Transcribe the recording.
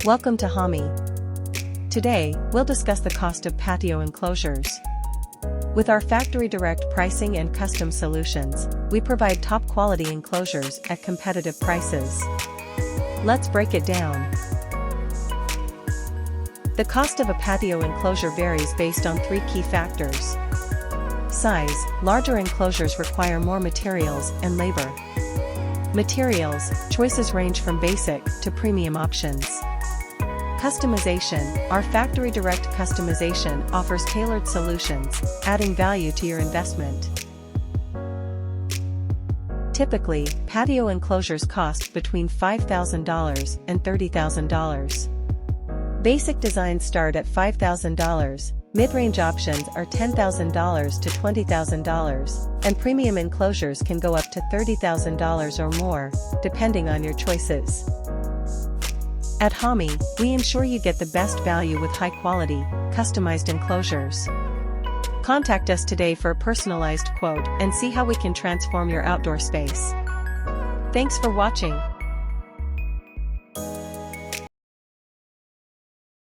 Welcome to Hommie. Today, we'll discuss the cost of patio enclosures. With our factory direct pricing and custom solutions, we provide top quality enclosures at competitive prices. Let's break it down. The cost of a patio enclosure varies based on three key factors. Size: larger enclosures require more materials and labor. Materials: choices range from basic to premium options. Customization: our factory direct customization offers tailored solutions, adding value to your investment. Typically, patio enclosures cost between $5,000 and $30,000. Basic designs start at $5,000, mid-range options are $10,000 to $20,000, and premium enclosures can go up to $30,000 or more, depending on your choices. At Hommie, we ensure you get the best value with high-quality, customized enclosures. Contact us today for a personalized quote and see how we can transform your outdoor space. Thanks for watching.